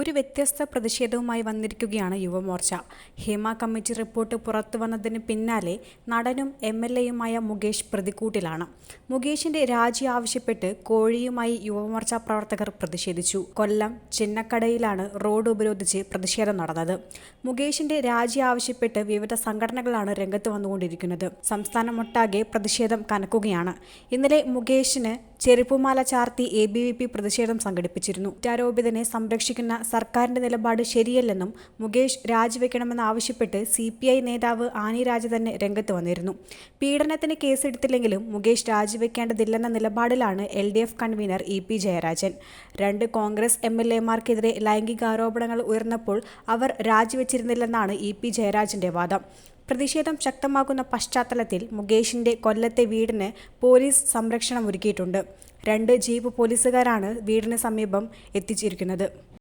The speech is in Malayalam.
ഒരു വ്യത്യസ്ത പ്രതിഷേധവുമായി വന്നിരിക്കുകയാണ് യുവമോർച്ച. ഹേമ കമ്മിറ്റി റിപ്പോർട്ട് പുറത്തുവന്നതിന് പിന്നാലെ നടനും MLA-യുമായ മുകേഷ് പ്രതിക്കൂട്ടിലാണ്. മുകേഷിന്റെ രാജി ആവശ്യപ്പെട്ട് കോഴിയുമായി യുവമോർച്ച പ്രവർത്തകർ പ്രതിഷേധിച്ചു. കൊല്ലം ചിന്നക്കടയിലാണ് റോഡ് ഉപരോധിച്ച് പ്രതിഷേധം നടന്നത്. മുകേഷിന്റെ രാജി ആവശ്യപ്പെട്ട് വിവിധ സംഘടനകളാണ് രംഗത്ത് വന്നുകൊണ്ടിരിക്കുന്നത്. സംസ്ഥാനമൊട്ടാകെ പ്രതിഷേധം കനക്കുകയാണ്. ഇന്നലെ മുകേഷിന് ചെരുപ്പുമാല ചാർത്തി ABVP പ്രതിഷേധം സംഘടിപ്പിച്ചിരുന്നു. കുറ്റാരോപിതനെ സംരക്ഷിക്കുന്ന സർക്കാരിന്റെ നിലപാട് ശരിയല്ലെന്നും മുകേഷ് രാജിവെക്കണമെന്നാവശ്യപ്പെട്ട് CPI നേതാവ് ആനി രാജ തന്നെ രംഗത്ത് വന്നിരുന്നു. പീഡനത്തിന് കേസെടുത്തില്ലെങ്കിലും മുകേഷ് രാജിവെക്കേണ്ടതില്ലെന്ന നിലപാടിലാണ് LDF convener EP Jayarajan. 2 Congress MLA-മാർക്കെതിരെ ലൈംഗികാരോപണങ്ങൾ ഉയർന്നപ്പോൾ അവർ രാജിവെച്ചിരുന്നില്ലെന്നാണ് EP ജയരാജന്റെ വാദം. പ്രതിഷേധം ശക്തമാകുന്ന പശ്ചാത്തലത്തിൽ മുകേഷിന്റെ കൊല്ലത്തെ വീടിന് പോലീസ് സംരക്ഷണം ഒരുക്കിയിട്ടുണ്ട്. 2 ജീപ്പ് പോലീസുകാരാണ് വീടിന് സമീപം എത്തിച്ചിരിക്കുന്നത്.